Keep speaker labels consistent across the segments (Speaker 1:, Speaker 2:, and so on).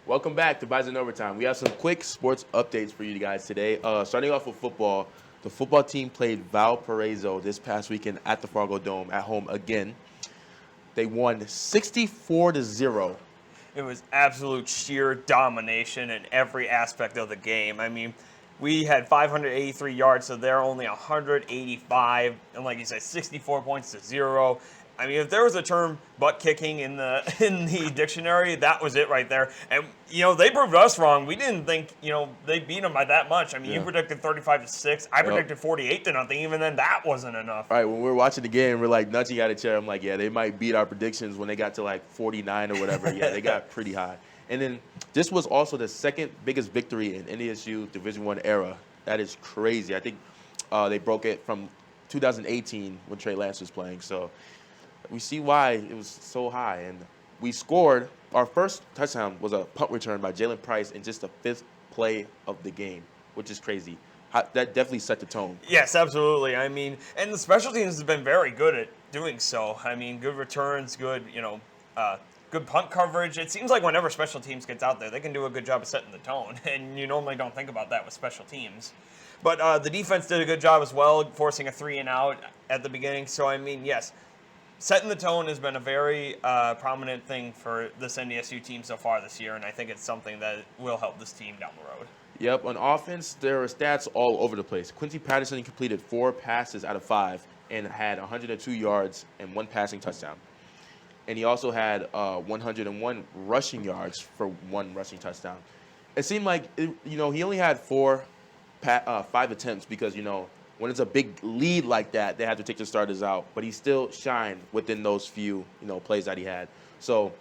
Speaker 1: Welcome back to Bison Overtime. We have some quick sports updates for you guys today. Starting off with football, the football team played Valparaiso this past weekend at the Fargo Dome at home again. They won 64-0.
Speaker 2: It was absolute sheer domination in every aspect of the game. I mean, we had 583 yards, so they're only 185, and like you said, 64 points to 0. I mean, if there was a term butt kicking in the dictionary, that was it right there. And they proved us wrong. We didn't think they beat them by that much. I mean, You predicted 35-6. I predicted 48-0. Even then, that wasn't enough.
Speaker 1: All right, when we were watching the game, we're like nudging out of chair. I'm like, yeah, they might beat our predictions when they got to like 49 or whatever. Yeah, they got pretty high. And then this was also the second biggest victory in NDSU Division I era. That is crazy. I think they broke it from 2018 when Trey Lance was playing. So we see why it was so high. And we scored. Our first touchdown was a punt return by Jalen Price in just the 5th play of the game, which is crazy. That definitely set the tone.
Speaker 2: Yes, absolutely. I mean, and the special teams has been very good at doing so. I mean, good returns, good punt coverage. It seems like whenever special teams gets out there, they can do a good job of setting the tone, and you normally don't think about that with special teams. But the defense did a good job as well, forcing a 3-and-out at the beginning. So, I mean, yes, setting the tone has been a very prominent thing for this NDSU team so far this year, and I think it's something that will help this team down the road.
Speaker 1: Yep, on offense, there are stats all over the place. Quincy Patterson completed 4 passes out of 5 and had 102 yards and 1 passing touchdown. And he also had 101 rushing yards for 1 rushing touchdown. It seemed like, he only had 5 attempts because, when it's a big lead like that, they have to take the starters out. But he still shined within those few, plays that he had. So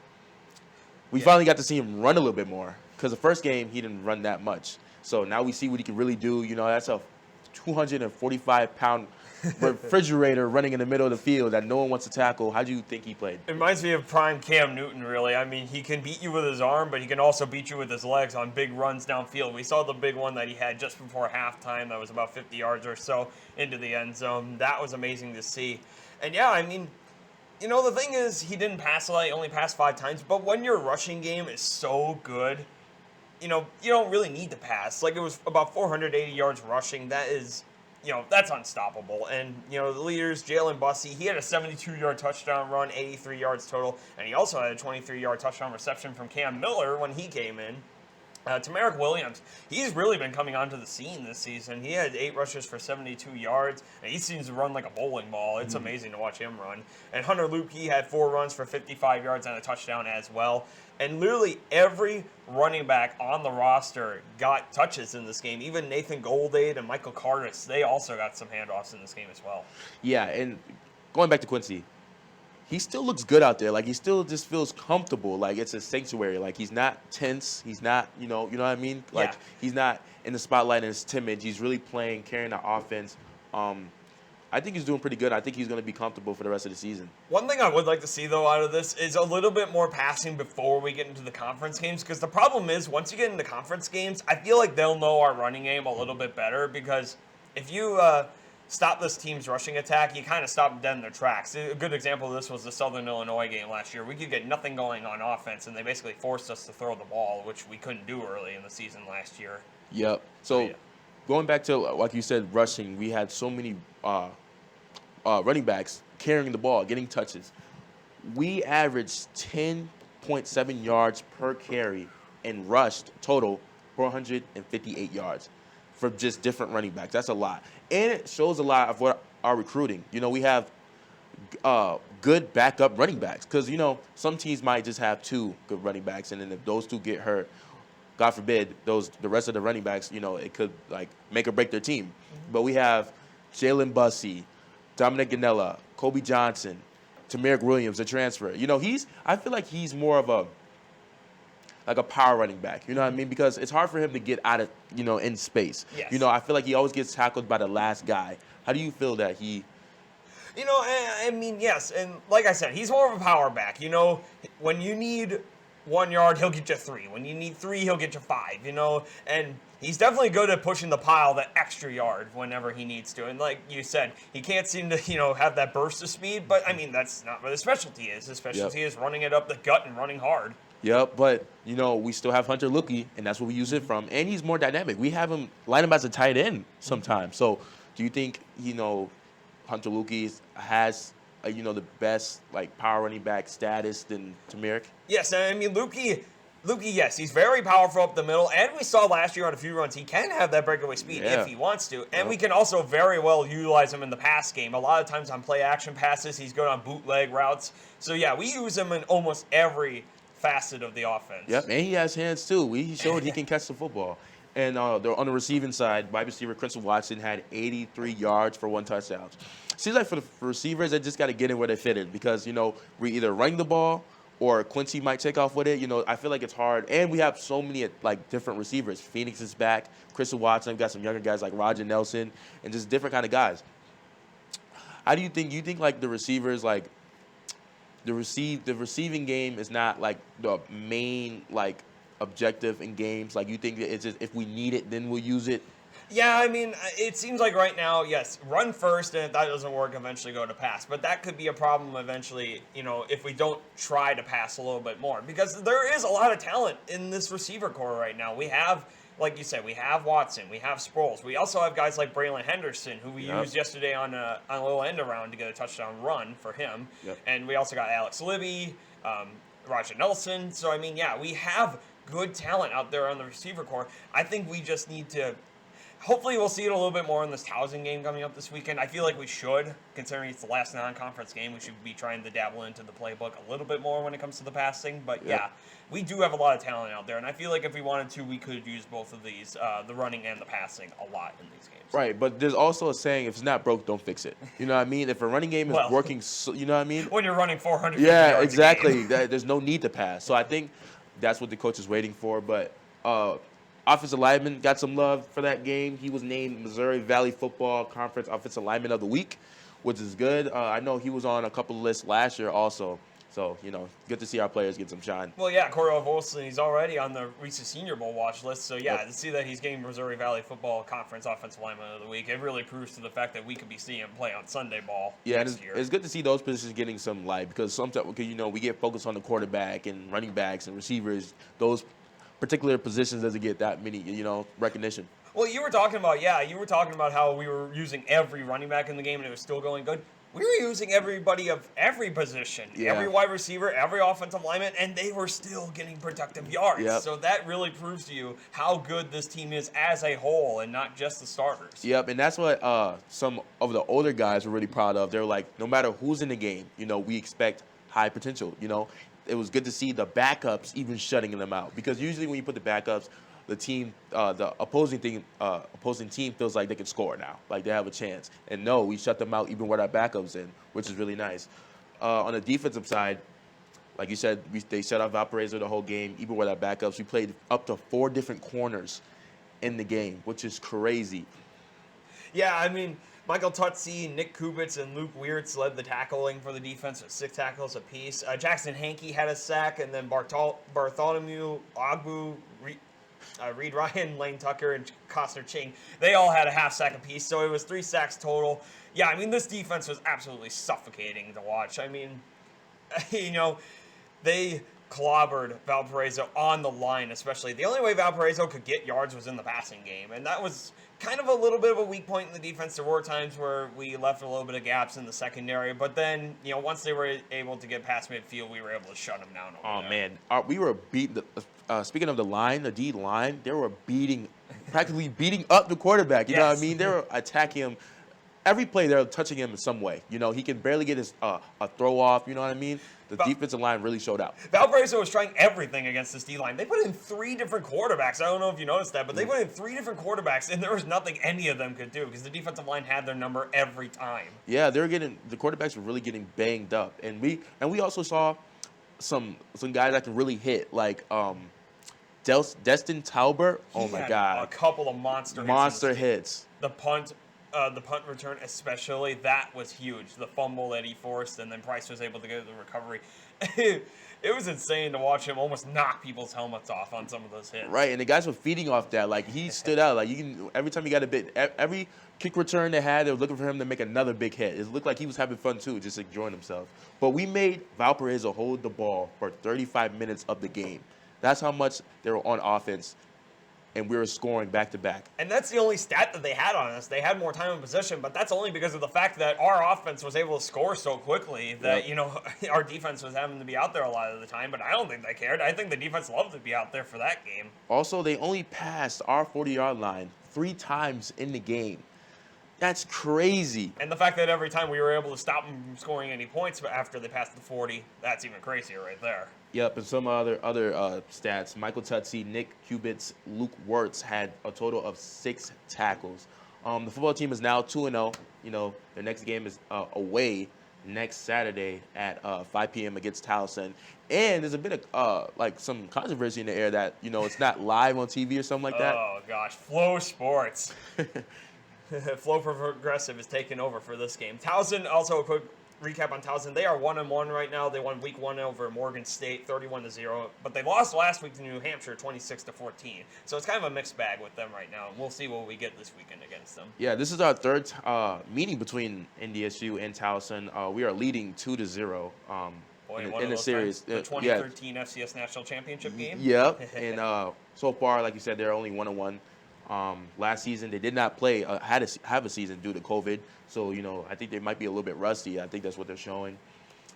Speaker 1: we finally got to see him run a little bit more because the first game he didn't run that much. So now we see what he can really do. That's a 245-pound refrigerator running in the middle of the field that no one wants to tackle. How do you think he played?
Speaker 2: It reminds me of prime Cam Newton, really. I mean, he can beat you with his arm, but he can also beat you with his legs on big runs downfield. We saw the big one that he had just before halftime that was about 50 yards or so into the end zone. That was amazing to see. And, yeah, I mean, the thing is he didn't pass a lot. He only passed 5 times. But when your rushing game is so good, you don't really need to pass. Like, it was about 480 yards rushing. That is, that's unstoppable. And, the leaders, Jalen Bussey, he had a 72-yard touchdown run, 83 yards total. And he also had a 23-yard touchdown reception from Cam Miller when he came in. Tamarick Williams, he's really been coming onto the scene this season. He had 8 rushes for 72 yards, and he seems to run like a bowling ball. It's amazing to watch him run. And Hunter Luke, he had 4 runs for 55 yards and a touchdown as well. And literally every running back on the roster got touches in this game. Even Nathan Goldade and Michael Cardis, they also got some handoffs in this game as well.
Speaker 1: Yeah, and going back to Quincy, he still looks good out there. Like, he still just feels comfortable. Like, it's a sanctuary. Like, he's not tense. He's not, you know what I mean? Like, he's not in the spotlight and is timid. He's really playing, carrying the offense. I think he's doing pretty good. I think he's going to be comfortable for the rest of the season.
Speaker 2: One thing I would like to see, though, out of this is a little bit more passing before we get into the conference games, because the problem is once you get into conference games, I feel like they'll know our running game a little bit better, because if you stop this team's rushing attack, you kind of stop them dead in their tracks. A good example of this was the Southern Illinois game last year. We could get nothing going on offense, and they basically forced us to throw the ball, which we couldn't do early in the season last year.
Speaker 1: Yep. So going back to, like you said, rushing, we had so many running backs carrying the ball, getting touches. We averaged 10.7 yards per carry and rushed total 458 yards for just different running backs. That's a lot. And it shows a lot of what our recruiting. You know, we have good backup running backs because, you know, some teams might just have 2 good running backs, and then if those 2 get hurt, God forbid, the rest of the running backs, you know, it could, like, make or break their team. Mm-hmm. But we have Jalen Bussey, Dominic Ganella, Kobe Johnson, Tamarick Williams, a transfer. You know, I feel like he's more of a power running back. You know what I mean? Because it's hard for him to get out of, you know, in space.
Speaker 2: Yes.
Speaker 1: You know, I feel like he always gets tackled by the last guy. How do you feel that he...
Speaker 2: You know, I mean, yes. And like I said, he's more of a power back. You know, when you need 1 yard, he'll get you 3. When you need 3, he'll get you 5, you know. And he's definitely good at pushing the pile that extra yard whenever he needs to. And like you said, he can't seem to, you know, have that burst of speed. But, I mean, that's not what his specialty is. His specialty is running it up the gut and running hard.
Speaker 1: Yep, but we still have Hunter Luki, and that's what we use it from. And he's more dynamic. We have him line him as a tight end sometimes. So, do you think Hunter Luki has the best power running back status than Tamiric?
Speaker 2: Yes, I mean Luki, yes, he's very powerful up the middle, and we saw last year on a few runs he can have that breakaway speed if he wants to, and we can also very well utilize him in the pass game. A lot of times on play action passes, he's good on bootleg routes. So yeah, we use him in almost every facet of the offense.
Speaker 1: Yep, and he has hands too. He showed he can catch the football. And they're on the receiving side, wide receiver Crystal Watson had 83 yards for 1 touchdown. Seems like for the receivers, they just got to get in where they fit in because, we're either running the ball or Quincy might take off with it. I feel like it's hard. And we have so many, different receivers. Phoenix is back. Crystal Watson. We've got some younger guys like Roger Nelson and just different kind of guys. How do you think? You think, the receivers, the receiving game is not, the main, objective in games? You think that it's just if we need it, then we'll use it?
Speaker 2: Yeah, I mean, it seems like right now, yes, run first, and if that doesn't work, eventually go to pass. But that could be a problem eventually, if we don't try to pass a little bit more. Because there is a lot of talent in this receiver core right now. We have, like you said, we have Watson, we have Sproles. We also have guys like Braylon Henderson, who we used yesterday on a little end around to get a touchdown run for him. Yep. And we also got Alex Libby, Roger Nelson. So, I mean, yeah, we have good talent out there on the receiver core. I think we just need to... Hopefully we'll see it a little bit more in this Towson game coming up this weekend. I feel like we should, considering it's the last non-conference game. We should be trying to dabble into the playbook a little bit more when it comes to the passing. But yeah, we do have a lot of talent out there, and I feel like if we wanted to, we could use both of these, the running and the passing, a lot in these games.
Speaker 1: Right, but there's also a saying: if it's not broke, don't fix it. You know what I mean? If a running game is working, you know what I mean?
Speaker 2: When you're running 400
Speaker 1: yards exactly. There's no need to pass. So I think that's what the coach is waiting for. But offensive lineman got some love for that game. He was named Missouri Valley Football Conference Offensive Lineman of the Week, which is good. I know he was on a couple of lists last year also. So, good to see our players get some shine.
Speaker 2: Well, yeah, Cordell Volson, he's already on the Reese's Senior Bowl watch list. So, yeah, to see that he's getting Missouri Valley Football Conference Offensive Lineman of the Week, it really proves to the fact that we could be seeing him play on Sunday ball next year.
Speaker 1: It's good to see those positions getting some light because sometimes, we get focused on the quarterback and running backs and receivers. Those particular positions doesn't get that many, recognition.
Speaker 2: Well, you were talking about how we were using every running back in the game and it was still going good. We were using everybody of every position, every wide receiver, every offensive lineman, and they were still getting productive yards. Yep. So that really proves to you how good this team is as a whole and not just the starters.
Speaker 1: Yep, and that's what some of the older guys were really proud of. They're like, no matter who's in the game, we expect high potential, It was good to see the backups even shutting them out because usually when you put the backups, the opposing team feels like they can score now, like they have a chance. And no, we shut them out even with our backups in, which is really nice. On the defensive side, like you said, they shut out Valparaiso the whole game, even with our backups. We played up to 4 different corners in the game, which is crazy.
Speaker 2: Yeah, I mean, Michael Tutsi, Nick Kubitz, and Luke Weirtz led the tackling for the defense with 6 tackles apiece. Jackson Hankey had a sack, and then Bartholomew Agbu, Reed Ryan, Lane Tucker, and Costner Ching, they all had a half sack apiece, so it was 3 sacks total. Yeah, I mean, this defense was absolutely suffocating to watch. I mean, they clobbered Valparaiso on the line, especially. The only way Valparaiso could get yards was in the passing game, and that was kind of a little bit of a weak point in the defense. There were times where we left a little bit of gaps in the secondary, but then, once they were able to get past midfield, we were able to shut them down.
Speaker 1: Man, we were beating. Speaking of the line, the D line, they were practically beating up the quarterback. You know what I mean? They were attacking him. Every play, they're touching him in some way. He can barely get his a throw off. You know what I mean? The defensive line really showed out.
Speaker 2: Valparaiso was trying everything against this D-line. They put in 3 different quarterbacks. I don't know if you noticed that, but they put in 3 different quarterbacks, and there was nothing any of them could do because the defensive line had their number every time.
Speaker 1: Yeah, the quarterbacks were really getting banged up, and we also saw some guys that can really hit, like Destin Talbert. Oh my God,
Speaker 2: a couple of monster
Speaker 1: hits.
Speaker 2: The punt return especially, that was huge. The fumble that he forced, and then Price was able to get the recovery. It was insane to watch him almost knock people's helmets off on some of those hits.
Speaker 1: Right, and the guys were feeding off that. Like, he stood out. Like, every time he got a bit, every kick return they had, they were looking for him to make another big hit. It looked like he was having fun too, just enjoying himself. But we made Valparaiso hold the ball for 35 minutes of the game. That's how much they were on offense, and we were scoring back to back.
Speaker 2: And that's the only stat that they had on us. They had more time in possession, but that's only because of the fact that our offense was able to score so quickly that, our defense was having to be out there a lot of the time, but I don't think they cared. I think the defense loved to be out there for that game.
Speaker 1: Also, they only passed our 40-yard line 3 times in the game. That's crazy.
Speaker 2: And the fact that every time we were able to stop them from scoring any points after they passed the 40, that's even crazier right there.
Speaker 1: Yep, and some other stats. Michael Tutsi, Nick Kubitz, Luke Wirtz had a total of 6 tackles. The football team is now 2-0. Their next game is away next Saturday at 5 p.m. against Towson. And there's a bit of some controversy in the air that it's not live on TV or something like that.
Speaker 2: Oh gosh, Flow Sports. Flow Progressive is taking over for this game. Towson, also a quick recap on Towson. They are 1-1 right now. They won week 1 over Morgan State, 31-0. But they lost last week to New Hampshire, 26-14. So it's kind of a mixed bag with them right now. And we'll see what we get this weekend against them.
Speaker 1: Yeah, this is our third meeting between NDSU and Towson. We are leading 2-0 in the series.
Speaker 2: The 2013 FCS National Championship game?
Speaker 1: Yep. And so far, like you said, they're only 1-1. Last season, they did not play, have a season due to COVID. So, I think they might be a little bit rusty. I think that's what they're showing.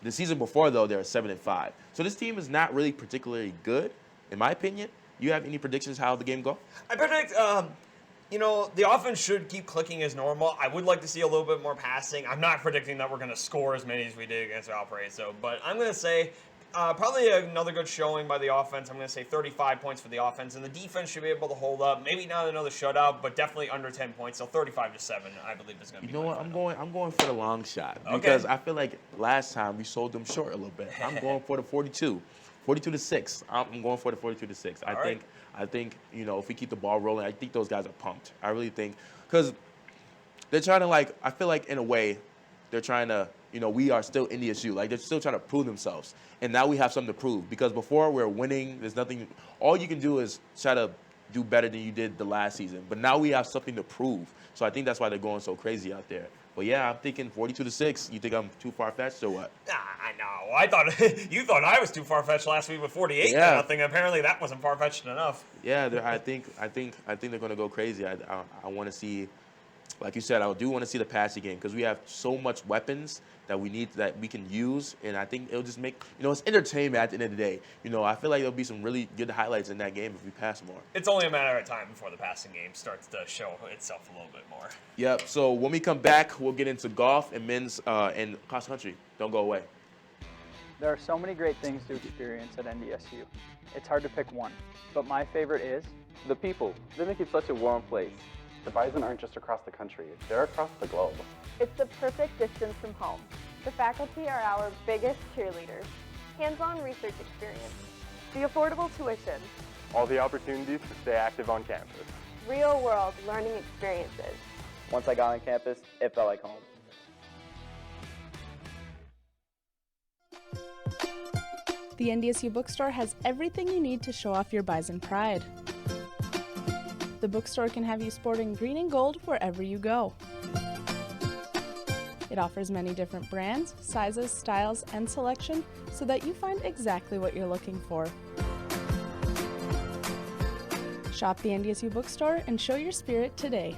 Speaker 1: The season before, though, they're 7-5. So this team is not really particularly good, in my opinion. You have any predictions how the game go?
Speaker 2: I predict, the offense should keep clicking as normal. I would like to see a little bit more passing. I'm not predicting that we're going to score as many as we did against Valparaiso, but I'm going to say probably another good showing by the offense. I'm going to say 35 points for the offense, and the defense should be able to hold up. Maybe not another shutout, but definitely under 10 points. So 35-7, I believe is going to be.
Speaker 1: You know what? I'm going for the long shot because I feel like last time we sold them short a little bit. I'm going for the 42, 42-6. I'm going for the 42-6. I think if we keep the ball rolling, I think those guys are pumped. I really think because they're trying to I feel like in a way they're trying to. We are still NDSU. They're still trying to prove themselves. And now we have something to prove. Because before we're winning, there's nothing. All you can do is try to do better than you did the last season. But now we have something to prove. So I think that's why they're going so crazy out there. But yeah, I'm thinking 42-6. You think I'm too far-fetched or what?
Speaker 2: I know. I thought you thought I was too far-fetched last week with 48-0. Apparently that wasn't far-fetched enough.
Speaker 1: Yeah, I think they're going to go crazy. I want to see. Like you said, I do want to see the passing game because we have so much weapons that we can use, and I think it'll just make it's entertainment at the end of the day. I feel like there'll be some really good highlights in that game if we pass more.
Speaker 2: It's only a matter of time before the passing game starts to show itself a little bit more.
Speaker 1: Yep. So when we come back, we'll get into golf and men's and cross country. Don't go away.
Speaker 3: There are so many great things to experience at NDSU. It's hard to pick one, but my favorite is
Speaker 4: the people. They make it such a warm place. The Bison aren't just across the country, they're across the globe.
Speaker 5: It's the perfect distance from home. The faculty are our biggest cheerleaders. Hands-on research experience. The affordable tuition.
Speaker 4: All the opportunities to stay active on campus.
Speaker 5: Real-world learning experiences.
Speaker 3: Once I got on campus, it felt like home.
Speaker 6: The NDSU bookstore has everything you need to show off your Bison pride. The bookstore can have you sporting green and gold wherever you go. It offers many different brands, sizes, styles, and selection so that you find exactly what you're looking for. Shop the NDSU bookstore and show your spirit today.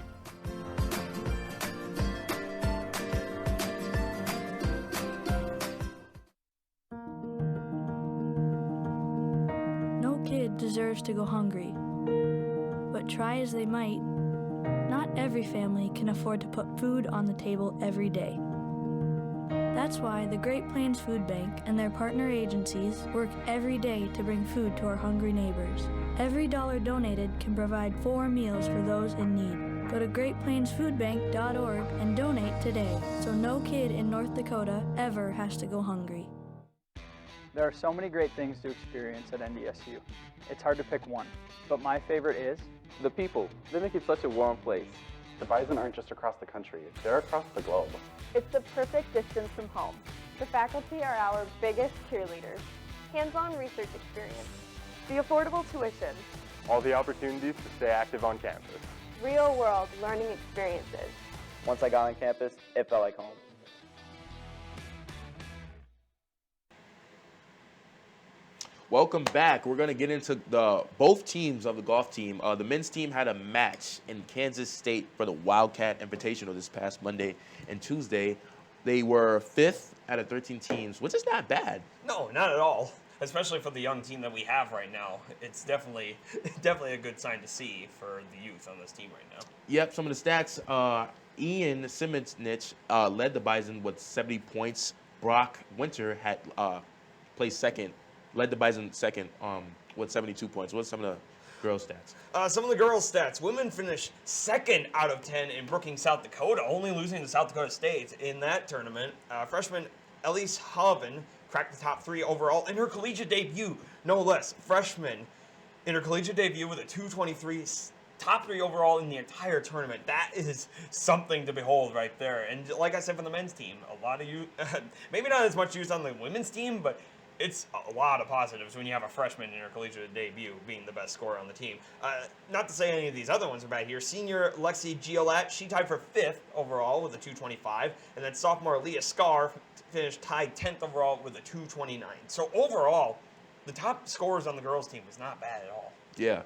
Speaker 7: No kid deserves to go hungry. But try as they might, not every family can afford to put food on the table every day. That's why the Great Plains Food Bank and their partner agencies work every day to bring food to our hungry neighbors. Every dollar donated can provide 4 meals for those in need. Go to greatplainsfoodbank.org and donate today so no kid in North Dakota ever has to go hungry.
Speaker 3: There are so many great things to experience at NDSU. It's hard to pick one, but my favorite is
Speaker 4: the people. They make it such a warm place. The Bison aren't just across the country, they're across the globe.
Speaker 5: It's the perfect distance from home. The faculty are our biggest cheerleaders. Hands-on research experience. The affordable tuition.
Speaker 4: All the opportunities to stay active on campus.
Speaker 5: Real-world learning experiences.
Speaker 4: Once I got on campus, it felt like home.
Speaker 1: Welcome back. We're going to get into both teams of the golf team. The men's team had a match in Kansas State for the Wildcat Invitational this past Monday and Tuesday. They were 5th out of 13 teams, which is not bad.
Speaker 2: No, not at all. Especially for the young team that we have right now. It's definitely a good sign to see for the youth on this team right now.
Speaker 1: Yep, some of the stats. Ian Simmons-Nitch led the Bison with 70 points. Brock Winter had placed second, led the Bison second with 72 points. What's some of the girls' stats?
Speaker 2: Some of the girls' stats. Women finished 2nd out of 10 in Brookings, South Dakota, only losing to South Dakota State in that tournament. Freshman Elise Hoven cracked the top 3 overall in her collegiate debut, no less. Freshman in her collegiate debut with a 223, top 3 overall in the entire tournament. That is something to behold right there. And like I said for the men's team, a lot of youth, maybe not as much youth on the women's team, but it's a lot of positives when you have a freshman in her collegiate debut being the best scorer on the team. Not to say any of these other ones are bad here. Senior Lexi Giolat, she tied for 5th overall with a 225. And then sophomore Leah Scar finished tied 10th overall with a 229. So overall, the top scorers on the girls' team was not bad at all.
Speaker 1: Yeah.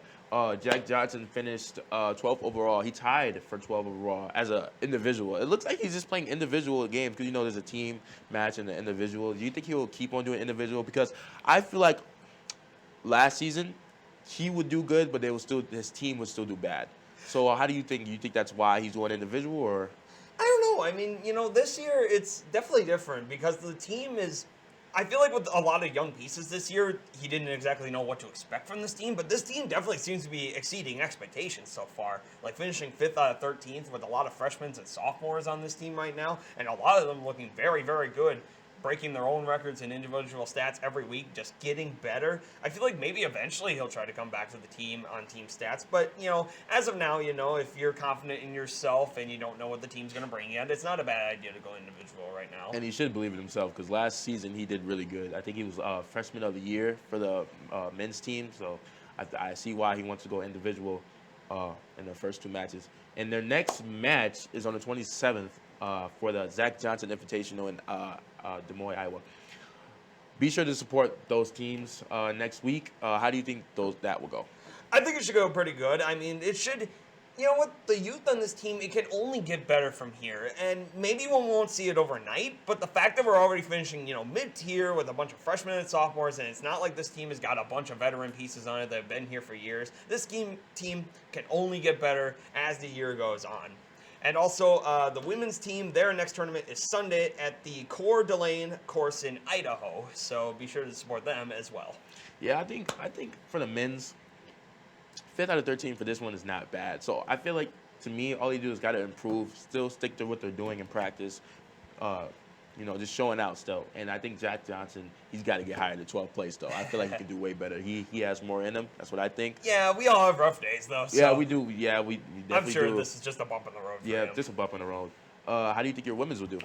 Speaker 1: Jack Johnson finished 12th overall. He tied for 12 overall as an individual. It looks like he's just playing individual games because, there's a team match and an individual. Do you think he will keep on doing individual? Because I feel like last season he would do good, but his team would still do bad. So how do you think? You think that's why he's doing individual, or?
Speaker 2: I don't know. I mean, this year it's definitely different because the team is... I feel like with a lot of young pieces this year, he didn't exactly know what to expect from this team, but this team definitely seems to be exceeding expectations so far. Like finishing 5th out of 13th with a lot of freshmen and sophomores on this team right now, and a lot of them looking very, very good, breaking their own records in individual stats every week, just getting better. I feel like maybe eventually he'll try to come back to the team on team stats, but, as of now, if you're confident in yourself and you don't know what the team's going to bring yet, it's not a bad idea to go individual right now.
Speaker 1: And he should believe in himself because last season he did really good. I think he was freshman of the year for the men's team, so I see why he wants to go individual in the first 2 matches. And their next match is on the 27th for the Zach Johnson Invitational in Des Moines, Iowa. Be sure to support those teams next week. How do you think that will go?
Speaker 2: I think it should go pretty good. I mean, it should... the youth on this team, it can only get better from here. And maybe one won't see it overnight, but the fact that we're already finishing, mid-tier with a bunch of freshmen and sophomores, and it's not like this team has got a bunch of veteran pieces on it that have been here for years. This team can only get better as the year goes on. And also, the women's team, their next tournament is Sunday at the Coeur d'Alene course in Idaho. So be sure to support them as well.
Speaker 1: Yeah, I think for the men's, 5th out of 13 for this one is not bad. So I feel like, to me, all you do is got to improve, still stick to what they're doing in practice, just showing out still. And I think Jack Johnson, he's got to get higher to 12th place, though. I feel like he can do way better. He has more in him. That's what I think.
Speaker 2: Yeah, we all have rough days, though. So
Speaker 1: yeah, we do. Yeah, we definitely do.
Speaker 2: I'm sure this is just a bump in the road for him.
Speaker 1: Just a bump in the road. How do you think your women's will do?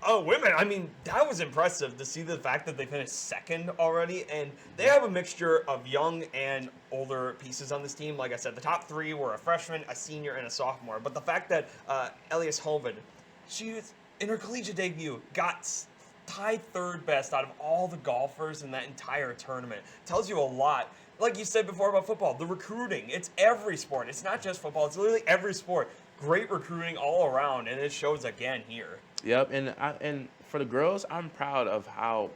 Speaker 2: Oh, women, I mean, that was impressive to see the fact that they finished 2nd already, and they have a mixture of young and older pieces on this team. Like I said, the top 3 were a freshman, a senior, and a sophomore. But the fact that Elias Hoven, she was, in her collegiate debut, got tied 3rd best out of all the golfers in that entire tournament tells you a lot. Like you said before about football, the recruiting, it's every sport. It's not just football, it's literally every sport. Great recruiting all around, and it shows again here.
Speaker 1: Yep, and for the girls, I'm proud of how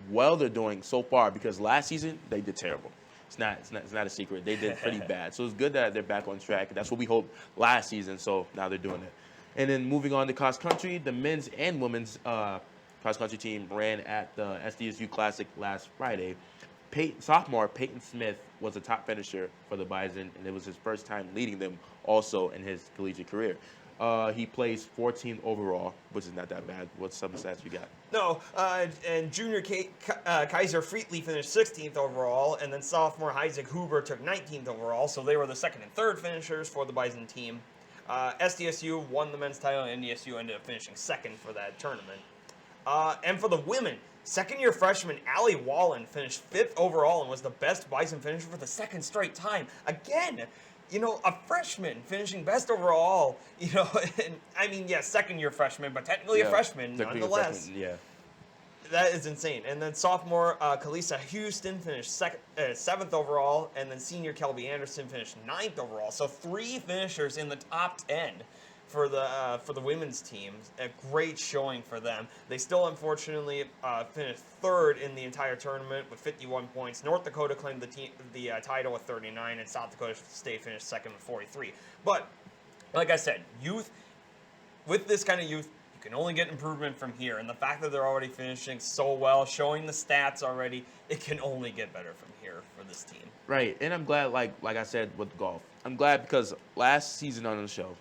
Speaker 1: well they're doing so far because last season they did terrible. It's not a secret. They did pretty bad. So it's good that they're back on track. That's what we hoped last season. So now they're doing it. And then moving on to cross country, the men's and women's cross country team ran at the NDSU Classic last Friday. Sophomore Peyton Smith was the top finisher for the Bison, and it was his first time leading them also in his collegiate career. He placed 14th overall, which is not that bad. What's some stats you got?
Speaker 2: No, and junior Kaiser Freetley finished 16th overall, and then sophomore Isaac Huber took 19th overall, so they were the 2nd and 3rd finishers for the Bison team. SDSU won the men's title, and NDSU ended up finishing 2nd for that tournament. And for the women, 2nd-year freshman Allie Wallen finished 5th overall and was the best Bison finisher for the 2nd straight time. Again, a freshman finishing best overall, and I mean, yeah, second-year freshman, but technically a freshman nonetheless.
Speaker 1: Yeah.
Speaker 2: That is insane. And then sophomore Kalisa Houston finished seventh overall, and then senior Kelby Anderson finished ninth overall. So 3 finishers in the top 10 for the women's team. A great showing for them. They still unfortunately finished third in the entire tournament with 51 points. North Dakota claimed the title with 39, and South Dakota State finished second with 43. But like I said, with this kind of youth, you can only get improvement from here. And the fact that they're already finishing so well, showing the stats already, it can only get better from here for this team.
Speaker 1: Right, and I'm glad, like I said with golf, I'm glad because last season on the show,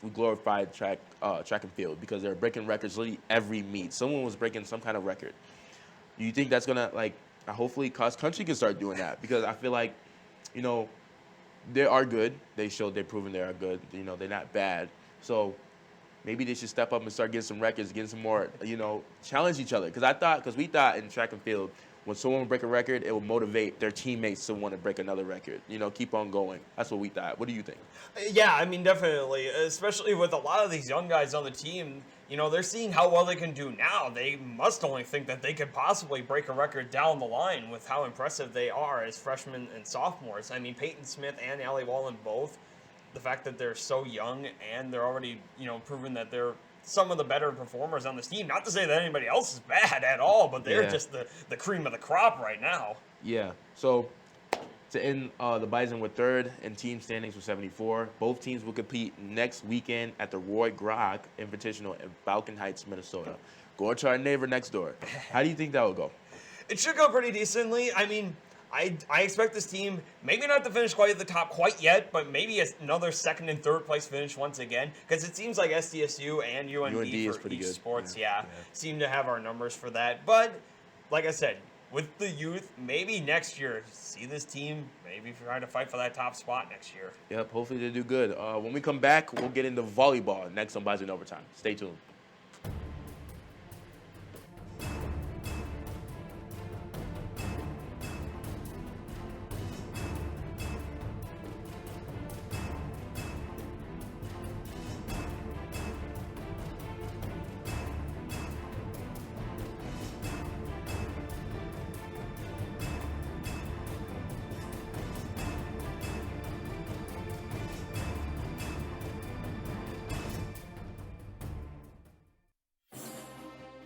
Speaker 1: we glorified track and field because they're breaking records literally every meet. Someone was breaking some kind of record. Do you think that's gonna hopefully cross country can start doing that? Because I feel like, they are good. They've proven they are good. They're not bad. So maybe they should step up and start getting some records, getting some more, challenge each other. Because we thought in track and field, when someone would break a record, it would motivate their teammates to want to break another record. Keep on going. That's what we thought. What do you think?
Speaker 2: Yeah, I mean, definitely. Especially with a lot of these young guys on the team, they're seeing how well they can do now. They must only think that they could possibly break a record down the line with how impressive they are as freshmen and sophomores. I mean, Peyton Smith and Allie Wallen both. The fact that they're so young and they're already, proven that they're some of the better performers on this team. Not to say that anybody else is bad at all, but they're just the cream of the crop right now.
Speaker 1: Yeah. So to end the Bison with third in team standings with 74. Both teams will compete next weekend at the Roy Grock Invitational in Falcon Heights, Minnesota. Going to our neighbor next door. How do you think that will go?
Speaker 2: It should go pretty decently. I mean, I expect this team maybe not to finish quite at the top quite yet, but maybe another second and third place finish once again, because it seems like SDSU and UND for each sports, seem to have our numbers for that. But like I said, with the youth, maybe next year, see this team maybe try to fight for that top spot next year.
Speaker 1: Yep, hopefully they do good. When we come back, we'll get into volleyball next on Bison Overtime. Stay tuned.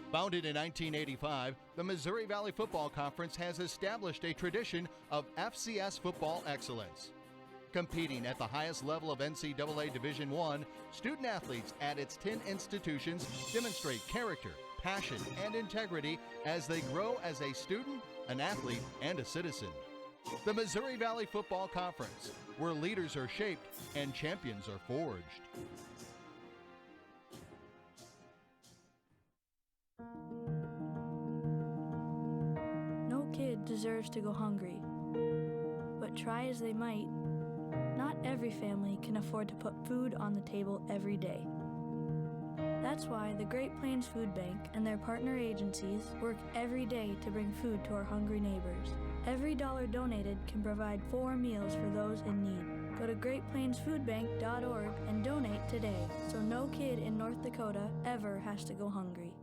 Speaker 8: Founded in 1985, the Missouri Valley Football Conference has established a tradition of FCS football excellence. Competing at the highest level of NCAA Division I, student athletes at its 10 institutions demonstrate character, passion, and integrity as they grow as a student, an athlete, and a citizen. The Missouri Valley Football Conference, where leaders are shaped and champions are forged.
Speaker 7: No kid deserves to go hungry, but try as they might, not every family can afford to put food on the table every day. That's why the Great Plains Food Bank and their partner agencies work every day to bring food to our hungry neighbors. Every dollar donated can provide 4 meals for those in need. Go to greatplainsfoodbank.org and donate today so no kid in North Dakota ever has to go hungry.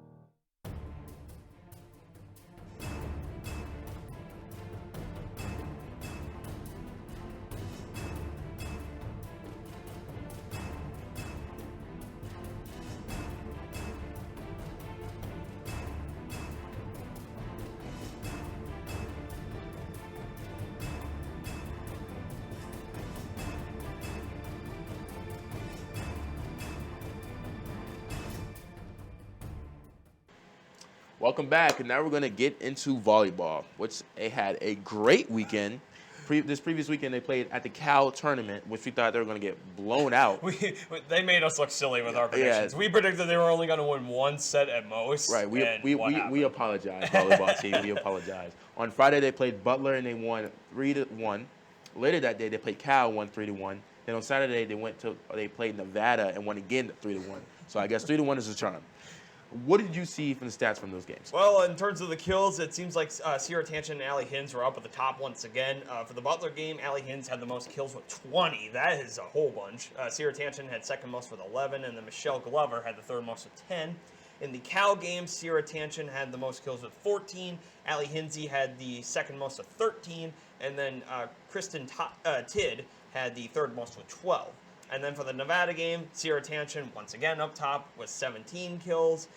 Speaker 1: Welcome back, and now we're going to get into volleyball, which they had a great weekend. This previous weekend, they played at the Cal tournament, which we thought they were going to get blown out.
Speaker 2: They made us look silly with our predictions. Yeah. We predicted they were only going to win 1 set at most.
Speaker 1: Right. We apologize, volleyball team. We apologize. On Friday, they played Butler, and they won 3-1. Later that day, they played Cal, won 3-1. Then on Saturday, they played Nevada and won again 3-1. So I guess 3-1 is a charm. what did you see from the stats from those games?
Speaker 2: Well, in terms of the kills, it seems like Sierra Tanchen and Allie Hins were up at the top once again. For the Butler game, Allie Hins had the most kills with 20. That is a whole bunch. Sierra Tanchen had second most with 11, and then Michelle Glover had the third most with 10. In the Cal game, Sierra Tanchen had the most kills with 14. Allie Hinsey had the second most with 13. And then Kristen Tidd had the third most with 12. And then for the Nevada game, Sierra Tanchen, once again up top, with 17 kills.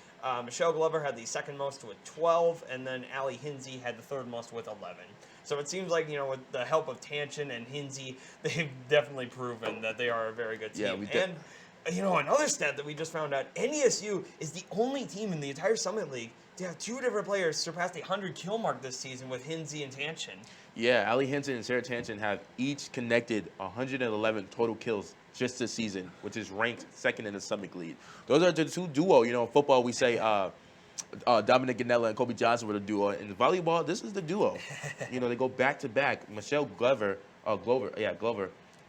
Speaker 2: Michelle Glover had the second most with 12. And then Allie Hinsey had the third most with 11. So it seems like, with the help of Tanchen and Hinsey, they've definitely proven that they are a very good team.
Speaker 1: Yeah, we did.
Speaker 2: And another stat that we just found out, NDSU is the only team in the entire Summit League to have two different players surpass the 100 kill mark this season with Hinsey and Tanchen.
Speaker 1: Yeah, Allie Hinton and Sarah Tanchen have each connected 111 total kills just this season, which is ranked second in the Summit League. Those are the two duo. In football, we say Dominic Ganella and Kobe Johnson were the duo. In volleyball, this is the duo. They go back to back. Michelle Glover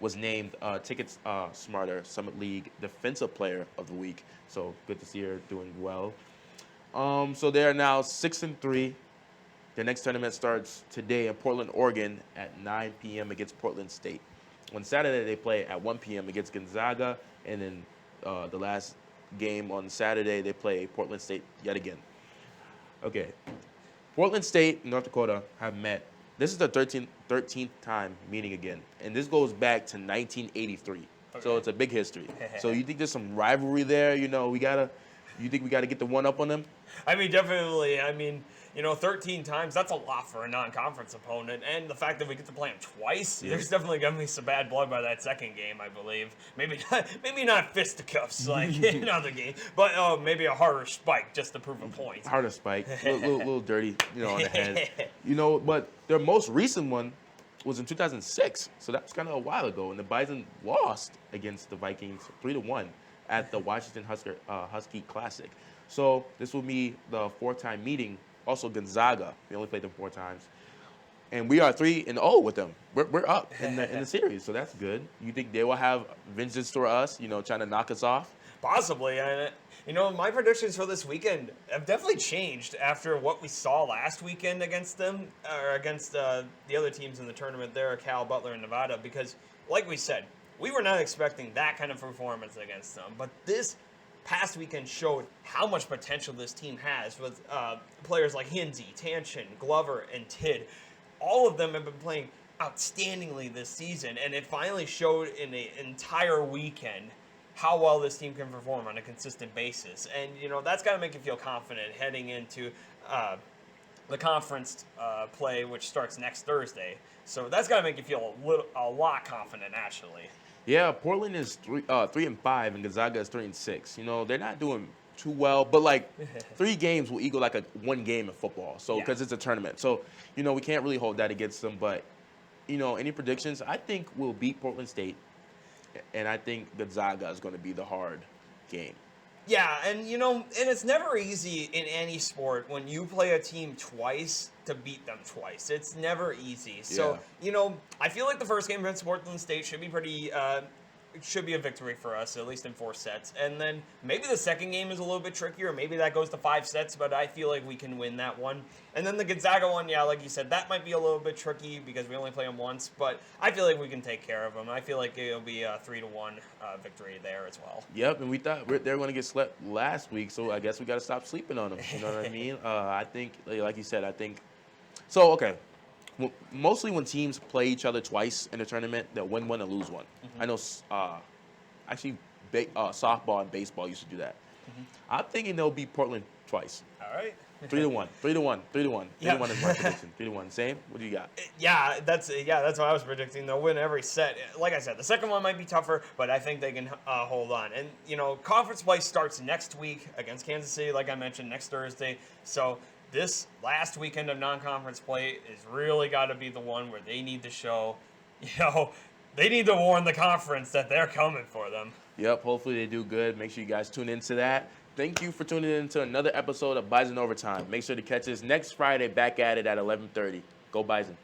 Speaker 1: was named Tickets Smarter Summit League Defensive Player of the Week. So good to see her doing well. So they are now 6-3. Their next tournament starts today in Portland, Oregon at 9 p.m. against Portland State. On Saturday, they play at 1 p.m. against Gonzaga. And then the last game on Saturday, they play Portland State yet again. Okay. Portland State and North Dakota have met. This is the 13th time meeting again. And this goes back to 1983. Okay. So it's a big history. So you think there's some rivalry there? You think we got to get the one up on them?
Speaker 2: Definitely. 13 times, that's a lot for a non-conference opponent. And the fact that we get to play them twice, there's definitely going to be some bad blood by that second game, I believe. Maybe not fisticuffs like in other games, but maybe a harder spike just to prove a point.
Speaker 1: Harder spike, little dirty, on the head. But their most recent one was in 2006, so that was kind of a while ago. And the Bison lost against the Vikings 3-1 at the Washington Husky Classic. So this will be the fourth-time meeting. Also Gonzaga, we only played them 4 times, and we are 3-0 with them. We're up in the series, so that's good. You think they will have vengeance toward us? Trying to knock us off?
Speaker 2: Possibly, and my predictions for this weekend have definitely changed after what we saw last weekend against them, or against the other teams in the tournament there, Cal, Butler, and Nevada. Because, like we said, we were not expecting that kind of performance against them, but this past weekend showed how much potential this team has with players like Hinsey, Tanchen, Glover, and Tidd. All of them have been playing outstandingly this season, and it finally showed in an entire weekend how well this team can perform on a consistent basis. And, that's got to make you feel confident heading into the conference play, which starts next Thursday. So that's got to make you feel a lot confident, actually.
Speaker 1: Yeah, Portland is 3-5, and Gonzaga is 3-6. They're not doing too well, but 3 games will equal a 1 game in football. So because it's a tournament, so we can't really hold that against them. But any predictions? I think we'll beat Portland State, and I think Gonzaga is going to be the hard game.
Speaker 2: Yeah, and and it's never easy in any sport when you play a team twice to beat them twice. It's never easy. So, I feel like the first game against Portland State should be should be a victory for us, at least in 4 sets. And then maybe the second game is a little bit trickier. Maybe that goes to 5 sets, but I feel like we can win that one. And then the Gonzaga one, like you said, that might be a little bit tricky because we only play them once, but I feel like we can take care of them. I feel like it'll be a 3-1 victory there as well.
Speaker 1: Yep, and we thought they were going to get swept last week, so I guess we got to stop sleeping on them. You know what I mean? I think, like you said, so, okay. Mostly when teams play each other twice in a tournament, they'll win one and lose one. Mm-hmm. I know softball and baseball used to do that. Mm-hmm. I'm thinking they'll beat Portland twice.
Speaker 2: All right.
Speaker 1: 3-1. 3-1. 3-1.
Speaker 2: Yeah.
Speaker 1: 3-1 is my prediction. 3-1. Same? What do you got?
Speaker 2: Yeah, that's what I was predicting. They'll win every set. Like I said, the second one might be tougher, but I think they can hold on. And, conference play starts next week against Kansas City, like I mentioned, next Thursday. So this last weekend of non-conference play is really got to be the one where they need to show, they need to warn the conference that they're coming for them.
Speaker 1: Yep, hopefully they do good. Make sure you guys tune into that. Thank you for tuning in to another episode of Bison Overtime. Make sure to catch us next Friday back at it at 11:30. Go Bison.